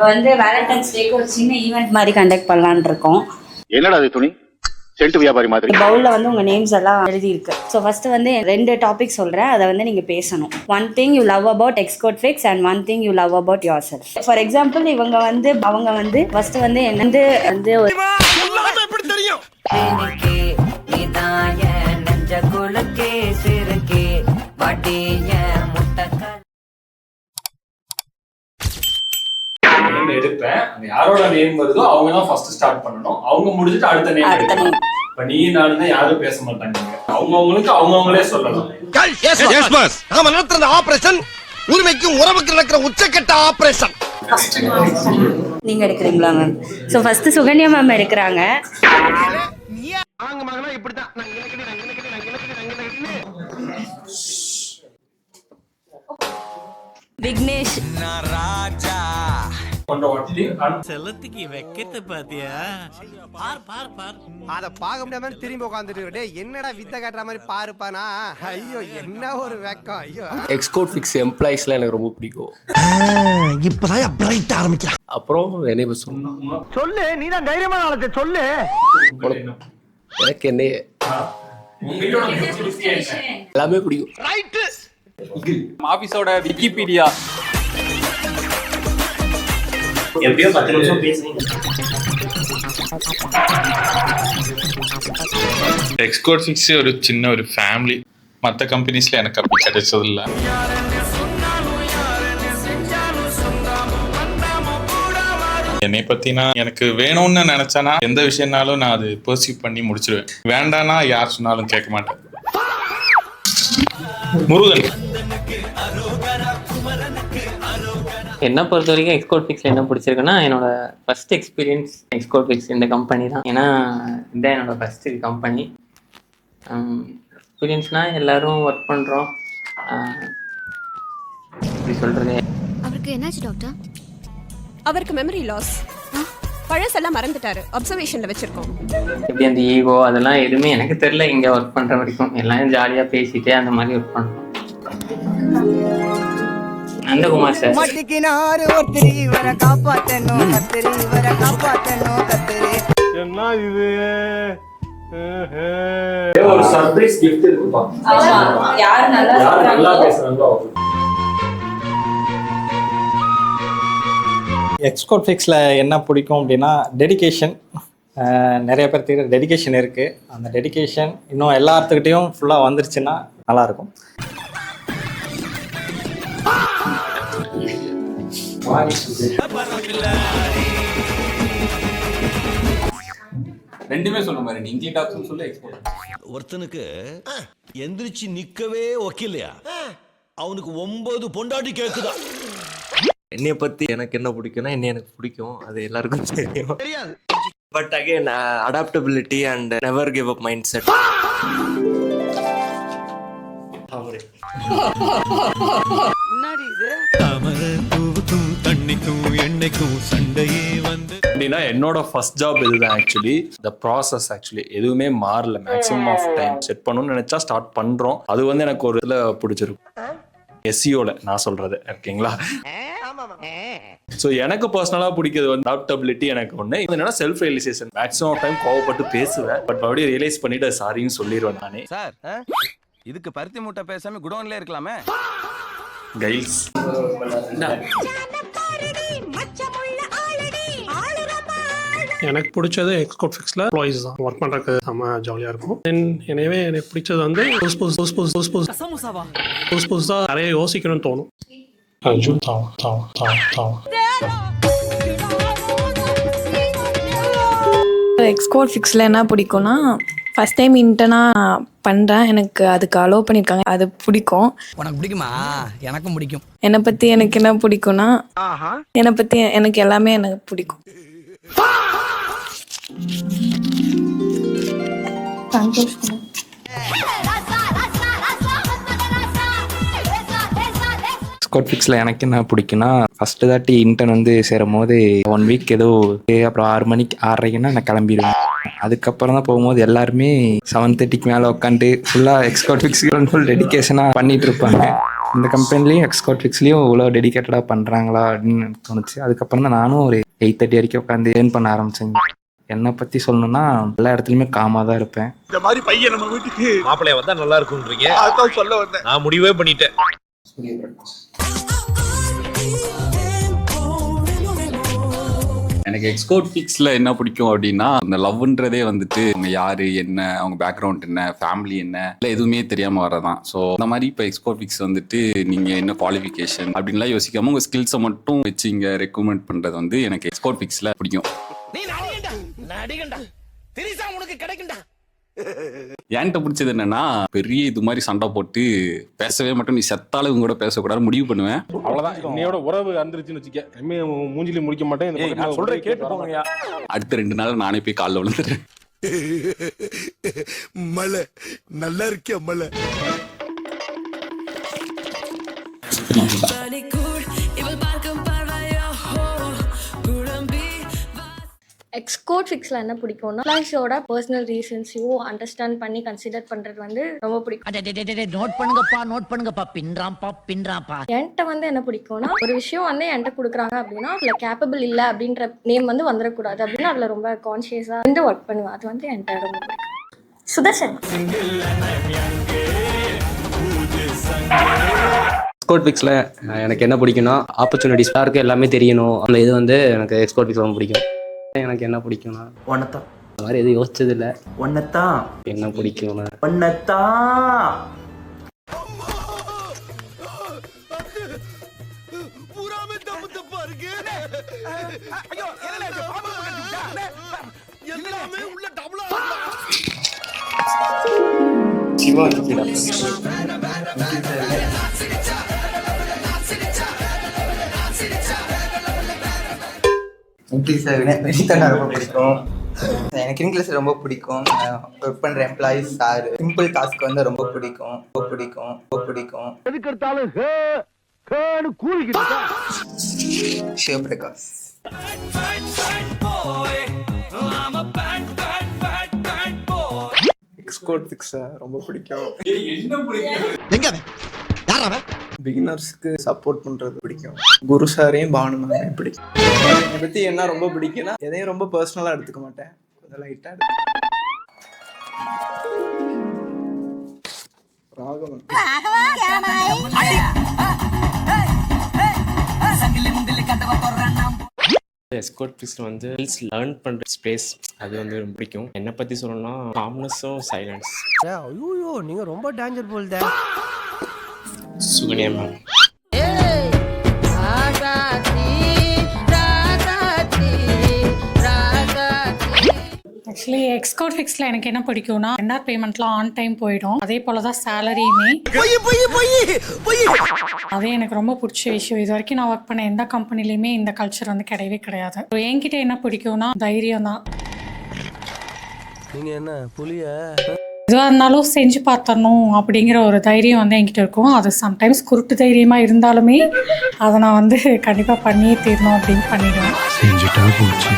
வந்து வேலண்டைன்ஸ் டேக்கு ஒரு சின்ன ஈவெண்ட் மாதிரி கண்டக்ட் பண்ணலான்னு இருக்கோம். என்னடா அது துணி சென்ட் வியாபாரி மாதிரி பவுல்ல வந்து உங்க நேம்ஸ் எல்லாம் எழுதி இருக்கு. ஸோ ஃபர்ஸ்ட் வந்து 2 டாபிக் சொல்றேன், அதை வந்து நீங்க பேசணும். One thing you love about Xcode fix and one thing you love about your self. For example அவங்க வந்து ஃபர்ஸ்ட் வந்து என்னது வந்து தெரியும் எடுப்பேன். யாரோட நேம் வருதோ அவங்க தான் ஃபர்ஸ்ட் ஸ்டார்ட் பண்ணணும். அவங்க முடிஞ்சிட்டு அடுத்த நேம் எடுக்கணும். இப்ப நீ நானும் யாரும் பேச மாட்டாங்க. அவங்கவங்களுக்கு அவங்கவங்களே சொல்லலாம். Yes boss. நாம நடத்துற ஆபரேஷன் உரிமைக்கும் உறவுக்கு நடக்கிற உச்சக்கட்ட ஆபரேஷன். நீங்க எடுக்கிறீங்களா ma'am? So first Sukanya ma'am எடுக்கிறாங்க. ஆங்க மகனா இப்படிதான் விக்னேஷ் ராஜா செல்லத்துக்கு வெக்கத்தை பாத்தியா? பார் பார் பார். அத பாக்க முடியாம திரும்பி உட்கார்ந்துட்டு என்னடா வித்த காட்டுற மாதிரி பாருப்பானா. ஐயோ என்ன ஒரு வெக்கம். ஐயோ எக்ஸ்கோட் ஃபிக்ஸ் எம்ப்ளாயிஸ்லாம் எனக்கு ரொம்ப பிடிக்கும். இப்பதான் பிரைட் ஆரம்பிச்சான். அப்புறம் என்ன சொல்லு, நீ தான் தைரியமான ஆளு சொல்லு. எனக்கு என்ன எல்லாமே பிடிக்கும். ரைட். ஆபீஸோட விக்கிபீடியா எப்படியோ 10 நிமிஷம் பேசுறீங்க. எக்ஸ்கோட் ஃபிக்ஸ் ஒரு சின்ன ஒரு ஃபேமிலி. மற்ற கம்பெனிஸ்ல எனக்கு அப்படி கிடைச்சது இல்லை. என்னை பத்தினா எனக்கு வேணும்னு நினைச்சானா எந்த விஷயம்னாலும் நான் அது பர்சீவ் பண்ணி முடிச்சிருவேன். வேண்டானா யார் சொன்னாலும் கேட்க மாட்டேன். முருகன் என்ன பொறுத்த வரைக்கும் எக்ஸ்கோட் ஃபிக்ஸில் என்ன பிடிச்சிருக்குன்னா, என்னோட ஃபர்ஸ்ட் எக்ஸ்பீரியன்ஸ் எக்ஸ்கோட் ஃபிக்ஸ் இந்த கம்பெனி தான். ஏன்னா இதுதான் என்னோட ஃபர்ஸ்ட் கம்பெனி. எக்ஸ்பீரியன்ஸ்னால் எல்லோரும் ஒர்க் பண்ணுறோம். எப்படி சொல்கிறது, அவருக்கு என்னாச்சு டாக்டர்? அவருக்கு மெமரி லாஸ். பழசெல்லாம் மறந்துட்டாரு. அப்சர்வேஷனில் வச்சுருக்கோம். எப்படி அந்த ஈகோ அதெல்லாம் எதுவுமே எனக்கு தெரில. இங்கே ஒர்க் பண்ணுற வரைக்கும் எல்லாம் ஜாலியாக பேசிகிட்டே அந்த மாதிரி ஒர்க் பண்ணுறோம். நந்தகுமார் சார் என்ன இது ஒரு சர்ப்ரைஸ் கிஃப்ட் இருக்குப்பா. யார் நல்லா பேசுறாங்களோ எக்ஸ்கோட் ஃபிக்ஸில் என்ன பிடிக்கும் அப்படின்னா டெடிகேஷன். நிறைய பேர் தெரியுற டெடிகேஷன் இருக்குது. அந்த டெடிகேஷன் இன்னும் எல்லாத்துக்கிட்டையும் ஃபுல்லாக வந்துருச்சுன்னா நல்லாயிருக்கும். ரெண்டுமே சொல்ல மாதிரி இங்கிலீஷ் டாக்ஸ் சொல்ல எக்ஸ்போர்ட். ஒருத்தனுக்கு எந்திரிச்சு நிக்கவே ஒக்கில்லையா, அவனுக்கு 9 பொண்டாட்டி கேக்குதா. என்னைய பத்தி எனக்கு என்ன பிடிக்கும்னா எனக்கு பிடிக்கும், அது எல்லாருக்கும் தெரியும். But again adaptability and never give up mind set. என்னோட ஃபர்ஸ்ட் ஜாப் இதுதான். ஆக்சுவலி த ப்ராசஸ் எதுவுமே மாறல. மேக்ஸிமம் ஆஃப் டைம் செட் பண்ணணும்னு நினைச்சா ஸ்டார்ட் பண்றோம். அது வந்து எனக்கு ஒரு இதுல பிடிச்சிருக்கும். எஸ்இஓல நான் சொல்றது ஓகேங்களா. ஸோ எனக்கு பர்சனலா பிடிக்கிறது வந்து அடாப்டபிலிட்டி. எனக்கு ஒன்று என்னன்னா self realisation. Maximum of time கோவப்பட்டு பேசுவேன், பட் மறுபடியும் ரியலைஸ் பண்ணிட்டு சாரின்னு சொல்லிடுவேன் நானே. சார் இதுக்கு பருத்தி மூட்டை பேசாம குடோன்ல இருக்கலாமே. கைல்ஸ் எனக்கு பிடிச்சது எக்ஸ்கோட் ஃபிக்ஸில் எம்ப்ளாயிஸ் தான். ஒர்க் பண்ணுறதுக்கு செம்ம ஜாலியாக இருக்கும். எனவே எனக்கு பிடிச்சது வந்து புதுசாக நிறைய யோசிக்கணும்னு தோணும். எக்ஸ்கோட் ஃபிக்ஸில் என்ன பிடிக்கும்னா, ஃபர்ஸ்ட் டைம் இன்டர்னாக பண்ணுறேன். எனக்கு அதுக்கு அலோவ் பண்ணியிருக்காங்க, அது பிடிக்கும். உனக்கு பிடிக்குமா? எனக்கும் பிடிக்கும். என்னை பற்றி எனக்கு என்ன பிடிக்கும்னா, என்னை பற்றி எனக்கு எல்லாமே எனக்கு பிடிக்கும். எக்ஸ்கோட் ஃபிக்ஸில் எனக்கு என்ன பிடிக்குன்னா, ஃபஸ்ட்டு தாட்டி இன்டர்ன் வந்து சேரும் போது 1 வீக் ஏதோ அப்புறம் 6 மணிக்கு 6:30ன்னா நான் கிளம்பிடுவேன். அதுக்கப்புறம் தான் போகும்போது எல்லாருமே 7:30க்கு மேலே உட்காந்து ஃபுல்லாக எக்ஸ்கோட் ஃபிக்ஸ் ஃபுல் டெடிகேஷனாக பண்ணிட்டு இருப்பாங்க. இந்த கம்பெனிலையும் எக்ஸ்கோட் ஃபிக்ஸ்லேயும் இவ்வளோ டெடிக்கேட்டடாக பண்ணுறாங்களா அப்படின்னு எனக்கு தோணுச்சு. அதுக்கப்புறம் தான் நானும் ஒரு 8:30 வரைக்கும் உட்காந்து ஏர்ன் பண்ண ஆரம்பிச்சேங்க. என்னை பற்றி சொல்லணும்னா எல்லா இடத்துலையுமே காமாக தான் இருப்பேன். இந்த மாதிரி பையன் நம்ம வீட்டுக்கு மாப்பிள்ளைய வந்தா நல்லா இருக்கும்ன்றீங்க. அதான் சொல்ல வந்தேன். நான் முடிவே பண்ணிட்டேன். எனக்கு எக்ஸ்கோட் ஃபிக்ஸில் என்ன பிடிக்கும் அப்படின்னா, அந்த லவ்ன்றதே வந்துட்டு அவங்க யார், என்ன, அவங்க பேக்ரவுண்ட் என்ன, ஃபேமிலி என்ன, இல்லை எதுவுமே தெரியாமல் வரதான். ஸோ அந்த மாதிரி இப்போ எக்ஸ்கோட் ஃபிக்ஸ் வந்துட்டு நீங்கள் என்ன குவாலிஃபிகேஷன் அப்படின்லாம் யோசிக்காமல் உங்கள் ஸ்கில்ஸை மட்டும் வச்சு இங்கே ரெக்கமெண்ட் பண்ணுறது வந்து எனக்கு எக்ஸ்கோட் ஃபிக்ஸில் பிடிக்கும். என்கிட்ட பிடிச்சது என்னன்னா, பெரிய இது மாதிரி சண்டை போட்டு பேசவே மட்டும், நீ செத்தாலும் இவங்க கூட பேசக்கூடாது முடிவு பண்ணுவேன். அவ்வளவுதான். என்னையோட உறவு அந்திருச்சுன்னு வச்சுக்க, மூஞ்சிலி முடிக்க மாட்டேன். சொல்றேன் கேட்டு போங்க. அடுத்த 2 நாள் நானே போய் காலில் விழுந்துடுறேன். மலை நல்லா இருக்கியா மலை. எக்ஸ்கோட் ஃபிக்ஸில் என்ன பிடிக்கும்னா எம்ப்ளாயிஸோட பர்சனல் ரீசன்ஸையும் அண்டர்ஸ்டாண்ட் பண்ணி கன்சிடர் பண்ணுறது வந்து ரொம்ப பிடிக்கும். நோட் பண்ணுங்கப்பா பின்றாப்பா. என்கிட்ட வந்து என்ன பிடிக்கும்னா, ஒரு விஷயம் வந்து என்கிட்ட கொடுக்குறாங்க அப்படின்னா அதில் கேப்பபிள் இல்லை அப்படின்ற நேம் வந்து வந்துடக்கூடாது அப்படின்னு அதில் ரொம்ப கான்ஷியஸாக வந்து ஒர்க் பண்ணுவேன். அது வந்து என்கிட்ட ரொம்ப பிடிக்கும். சுதர்ஷன். எக்ஸ்கோட் ஃபிக்ஸில் எனக்கு என்ன பிடிக்கும்னா, ஆப்பர்ச்சுனிட்டிஸ் இருக்கு, எல்லாமே தெரியணும். அந்த இது வந்து எனக்கு எக்ஸ்கோட் ஃபிக்ஸ் ரொம்ப பிடிக்கும். எனக்கு என்ன பிடிக்கும்னா ஒன்னத்தான். அந்த மாதிரி எதுவும் யோசிச்சது இல்லை. ஒன்னத்தான் என்ன பிடிக்கும்னா ஒன்னத்தான். ரொம்ப பிடிக்கும். எனக்கு இங்கிலீஷ் ரொம்ப பிடிக்கும். ஒர்க் பண்ற எம்ப்ளாயிஸ் சார் சிம்பிள் டாஸ்க் வந்து ரொம்ப பிடிக்கும். சிவபிரகாஷ். எக்ஸ்கோட் ஃபிக்ஸை ரொம்ப பிடிக்கும். எங்க யாரா பிகினர்ஸ்க்கு சப்போர்ட் பண்ணுறது பிடிக்கும். குரு சாரையும் பானு மேமையும் பிடிக்கும். என்னை பற்றி என்ன ரொம்ப பிடிக்குன்னா, எதையும் ரொம்ப பர்சனலாக எடுத்துக்க மாட்டேன், கொஞ்சம் லைட்டாக எடுத்துக்க. ராகவன். எக்ஸ்கோட் ஃபிக்ஸில் வந்து லேர்ன் பண்ணுற ஸ்பேஸ் அது வந்து ரொம்ப பிடிக்கும். என்னை பற்றி சொல்லணும்னா காம்னஸும் சைலன்ஸ். ஐயோ நீங்க ரொம்ப டேஞ்சர் போல்தே. சுகன்யா மேம். ஆக்சுவலி எக்ஸ்கோட் ஃபிக்ஸில் எனக்கு என்ன பிடிக்கும்னா, ரெண்டார் பேமெண்ட்லாம் ஆன் டைம் போயிடும். அதே போல தான் சேலரியுமே. அதே எனக்கு ரொம்ப பிடிச்ச விஷயம். இது வரைக்கும் நான் ஒர்க் பண்ண எந்த கம்பெனிலையுமே இந்த கல்ச்சர் வந்து கிடையவே கிடையாது. என்கிட்ட என்ன பிடிக்கும்னா தைரியம் தான். நீங்க என்ன புலிய எதுவாக இருந்தாலும் செஞ்சு பார்த்தரணும் அப்படிங்கிற ஒரு தைரியம் வந்து என்கிட்ட இருக்கும். அது சம்டைம்ஸ் குருட்டு தைரியமாக இருந்தாலுமே அதை நான் வந்து கண்டிப்பாக பண்ணியே தீரணும் அப்படின்னு பண்ணிடுவேன். செஞ்சுட்டா போச்சு.